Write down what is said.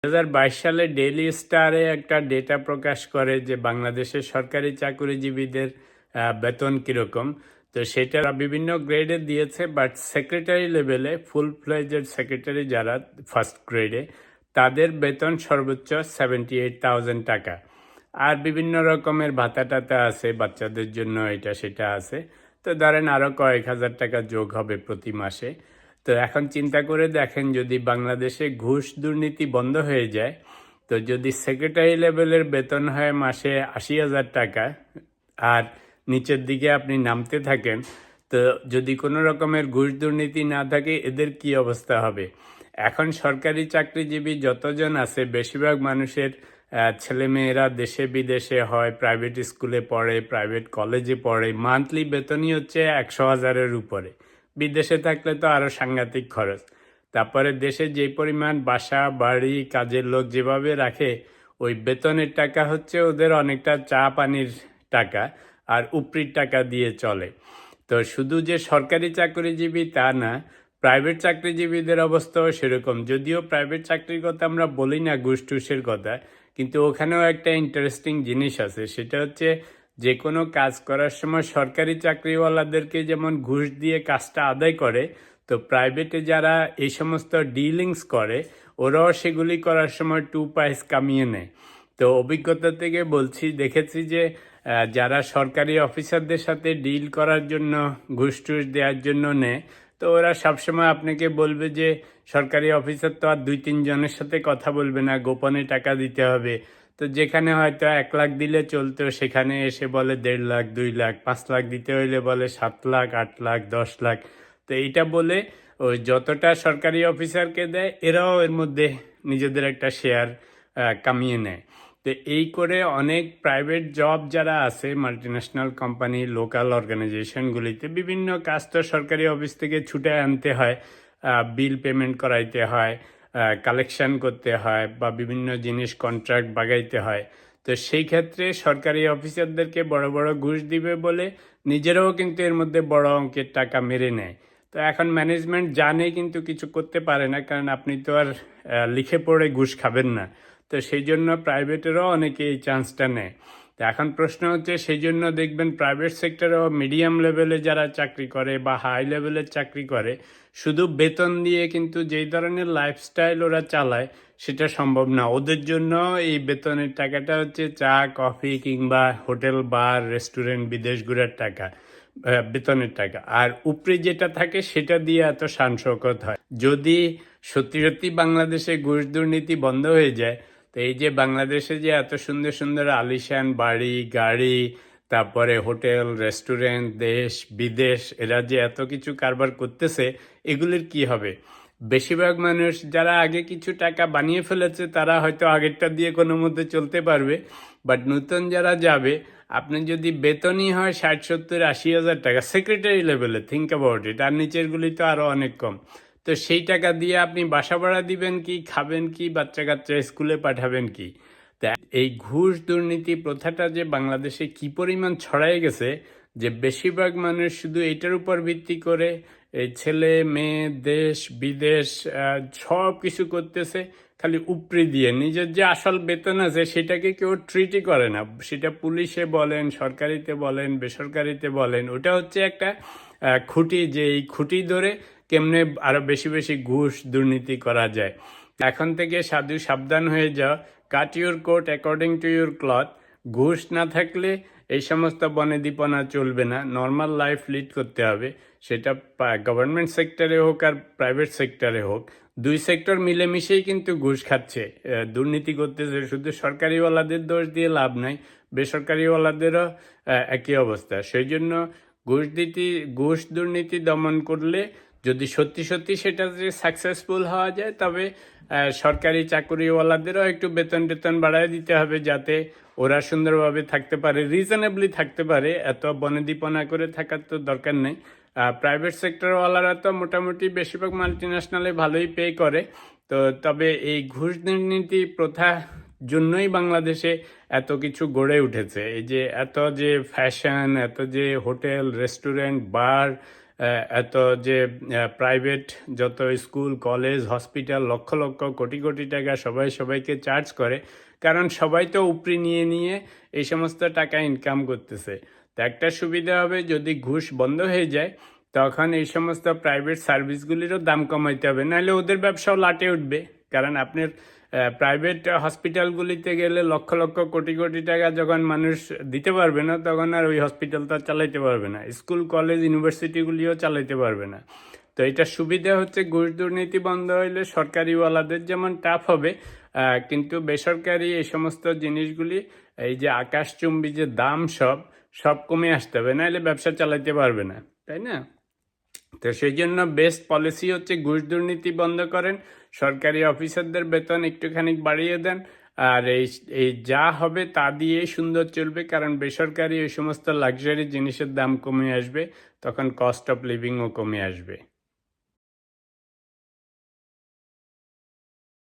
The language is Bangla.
2022 সালে ডেইলি স্টারে একটা ডেটা প্রকাশ করে যে বাংলাদেশের সরকারি চাকরিজীবীদের বেতন কীরকম। তো সেটা বিভিন্ন গ্রেডে দিয়েছে, বাট সেক্রেটারি লেভেলে ফুল ফ্লেজেড সেক্রেটারি যারা ফার্স্ট গ্রেডে, তাদের বেতন সর্বোচ্চ 78,000 টাকা। আর বিভিন্ন রকমের ভাতা টাতা আছে, বাচ্চাদের জন্য এটা সেটা আছে। তো ধরেন আরও কয়েক হাজার টাকা যোগ হবে প্রতি মাসে। তো এখন চিন্তা করে দেখেন, যদি বাংলাদেশে ঘুষ দুর্নীতি বন্ধ হয়ে যায়, তো যদি সেক্রেটারি লেভেলের বেতন হয় মাসে 80,000 টাকা, আর নিচের দিকে আপনি নামতে থাকেন, তো যদি কোনো রকমের ঘুষ দুর্নীতি না থাকে, এদের কি অবস্থা হবে? এখন সরকারি চাকরিজীবী যতজন আছে, বেশিরভাগ মানুষের ছেলেমেয়েরা দেশে বিদেশে হয়, প্রাইভেট স্কুলে পড়ে, প্রাইভেট কলেজে পড়ে, মান্থলি বেতনই হচ্ছে 100,000-এর উপরে। বিদেশে থাকলে তো আরও সাংঘাতিক খরচ। তারপরে দেশে যে পরিমাণ বাসা বাড়ি কাজের লোক যেভাবে রাখে, ওই বেতনের টাকা হচ্ছে ওদের অনেকটা চা পানির টাকা, আর উপরির টাকা দিয়ে চলে। তো শুধু যে সরকারি চাকরিজীবী তা না, প্রাইভেট চাকরিজীবীদের অবস্থাও সেরকম। যদিও প্রাইভেট চাকরির কথা আমরা বলি না, ঘুষ টুসের কথা, কিন্তু ওখানেও একটা ইন্টারেস্টিং জিনিস আছে। সেটা হচ্ছে, যে কোনো কাজ করার সময় সরকারি চাকরিওয়ালাদেরকে যেমন ঘুষ দিয়ে কাজটা আদায় করে, তো প্রাইভেটে যারা এই সমস্ত ডিলিংস করে, ওরাও সেগুলি করার সময় 2 পয়সা কামিয়ে নেয়। তো অভিজ্ঞতা থেকে বলছি, দেখেছি যে যারা সরকারি অফিসারদের সাথে ডিল করার জন্য ঘুষ টুস দেওয়ার জন্য নেয়, তো ওরা সবসময় আপনাকে বলবে যে সরকারি অফিসার তো আর 2-3 জনের সাথে কথা বলবে না, গোপনে টাকা দিতে হবে। তো যেখানে হয়তো 1 লাখ দিলে চলতো, সেখানে এসে বলে 1.5 লাখ, 2 লাখ, 5 লাখ দিতে হইলে বলে 7 লাখ, 8 লাখ, 10 লাখ। তো এইটা বলে ওই যতটা সরকারি অফিসারকে দেয়, এরাও এর মধ্যে নিজেদের একটা শেয়ার কামিয়ে নেয়। তো এই করে অনেক প্রাইভেট জব যারা আছে, মাল্টিন্যাশনাল কোম্পানি, লোকাল অর্গানাইজেশনগুলিতে বিভিন্ন কাজ তো সরকারি অফিস থেকে ছুটে আনতে হয়, বিল পেমেন্ট করাইতে হয়, কালেকশন করতে হয়, বা বিভিন্ন জিনিস কন্ট্রাক্ট বাগাইতে হয়। তো সেই ক্ষেত্রে সরকারি অফিসারদেরকে বড় বড় ঘুষ দিবে বলে নিজেরাও কিন্তু এর মধ্যে বড় অঙ্কের টাকা মেরে নেয়। তো এখন ম্যানেজমেন্ট জানে কিন্তু কিছু করতে পারে না, কারণ আপনি তো আর লিখে পড়ে ঘুষ খাবেন না। তো সেই জন্য প্রাইভেটেরও অনেকে এই চান্সটা নেয়। তো এখন প্রশ্ন হচ্ছে, সেই জন্য দেখবেন প্রাইভেট সেক্টরেও মিডিয়াম লেভেলে যারা চাকরি করে বা হাই লেভেলের চাকরি করে, শুধু বেতন দিয়ে কিন্তু যেই ধরনের লাইফস্টাইল ওরা চালায়, সেটা সম্ভব না। ওদের জন্য এই বেতনের টাকাটা হচ্ছে চা কফি কিংবা হোটেল বার রেস্টুরেন্ট বিদেশ ঘুরার টাকা, বেতনের টাকা। আর উপরে যেটা থাকে সেটা দিয়ে এত শান শৌকত হয়। যদি সত্যি সত্যি বাংলাদেশে ঘুষ দুর্নীতি বন্ধ হয়ে যায়, তো এই যে বাংলাদেশে যে এত সুন্দর সুন্দর আলিশান বাড়ি গাড়ি, তারপরে হোটেল রেস্টুরেন্ট দেশ বিদেশ, এরা যে এত কিছু কারবার করতেছে, এগুলির কি হবে? বেশিরভাগ মানুষ যারা আগে কিছু টাকা বানিয়ে ফেলেছে, তারা হয়তো আগেরটা দিয়ে কোনো মধ্যে চলতে পারবে, বাট নতুন যারা যাবে, আপনি যদি বেতনই হয় 60-70-80 হাজার টাকা সেক্রেটারি লেভেলে, থিঙ্ক অ্যাবাউট ইট, আর নিচেরগুলি তো আরও অনেক কম। তো সেই টাকা দিয়ে আপনি বাসা ভাড়া দিবেন কি, খাবেন কি, বাচ্চা কাচ্চা স্কুলে পাঠাবেন কি? তা এই ঘুষ দুর্নীতি প্রথাটা যে বাংলাদেশে কি পরিমাণ ছড়াই গেছে, যে বেশিরভাগ মানুষ শুধু এটার উপর ভিত্তি করে এই ছেলে মেয়ে দেশ বিদেশ সব কিছু করতেছে খালি উপরি দিয়ে। নিজের যে আসল বেতন আছে সেটাকে কেউ ট্রিটই করে না। সেটা পুলিশে বলেন, সরকারিতে বলেন, বেসরকারিতে বলেন, ওটা হচ্ছে একটা খুঁটি, যে এই খুঁটি ধরে কেমনে আরো বেশি বেশি ঘুষ দুর্নীতি করা যায়। এখন থেকে সাধু সাবধান হয়ে যাও, cut your coat according to your cloth. ঘুষ না থাকলে এই সমস্ত বনেদিপনা চলবে না, নর্মাল লাইফ লিড করতে হবে। সেটা গভর্নমেন্ট সেক্টরে হোক আর প্রাইভেট সেক্টরে হোক, দুই সেক্টর মিলেমিশেই কিন্তু ঘুষ খাচ্ছে, দুর্নীতি করতেছে। শুধু সরকারিওয়ালাদের দোষ দিয়ে লাভ নাই, বেসরকারিওয়ালাদেরও একই অবস্থা। সেই জন্য ঘুষ দুর্নীতি দমন করলে, যদি সত্যি সত্যি সেটা যে সাকসেসফুল হওয়া যায়, তবে সরকারি চাকরিওয়ালাদেরও একটু বেতন টেতন বাড়ায় দিতে হবে, যাতে ওরা সুন্দরভাবে থাকতে পারে, রিজনেবলি থাকতে পারে। এত বনেদিপনা করে থাকার তো দরকার নেই। প্রাইভেট সেক্টরওয়ালারা তো মোটামুটি বেশিরভাগ মাল্টিন্যাশনালে ভালোই পে করে। তো তবে এই ঘুষ দুর্নীতি প্রথা জন্যই বাংলাদেশে এত কিছু গড়ে উঠেছে। এই যে এত যে ফ্যাশন, এত যে হোটেল রেস্টুরেন্ট বার, এত যে প্রাইভেট যত school college hospital lakh lakh crore crore টাকা সবাই সবাইকে চার্জ করে, কারণ সবাই তো উপরি নিয়ে নিয়ে এই সমস্ত টাকা ইনকাম করতেছে। তো একটা সুবিধা হবে, যদি ঘুষ বন্ধ হয়ে যায় তখন এই সমস্ত প্রাইভেট সার্ভিসগুলিরও দাম কমাইতে হবে, নাহলে ওদের ব্যবসাও লাটে উঠবে। কারণ আপনার প্রাইভেট হসপিটালগুলিতে গেলে লক্ষ লক্ষ কোটি কোটি টাকা যখন মানুষ দিতে পারবে না, তখন আর ওই হসপিটালটা চালাইতে পারবে না, স্কুল কলেজ ইউনিভার্সিটিগুলিও চালাইতে পারবে না। তো এটা সুবিধা হচ্ছে, ঘুষ দুর্নীতি বন্ধ হইলে সরকারিওয়ালাদের যেমন টাফ হবে, কিন্তু বেসরকারি এই সমস্ত জিনিসগুলি, এই যে আকাশচুম্বী যে দাম সব সব কমে আসতে হবে, নাহলে ব্যবসা চালাইতে পারবে না, তাই না? তো সেই জন্য বেস্ট পলিসি হচ্ছে ঘুষ দুর্নীতি বন্ধ করেন, সরকারি অফিসারদের বেতন একটুখানি বাড়িয়ে দেন, আর এই এই যা হবে তা দিয়েই সুন্দর চলবে। কারণ বেসরকারি ওই সমস্ত লাক্সারি জিনিসের দাম কমে আসবে, তখন কস্ট অফ লিভিংও কমে আসবে।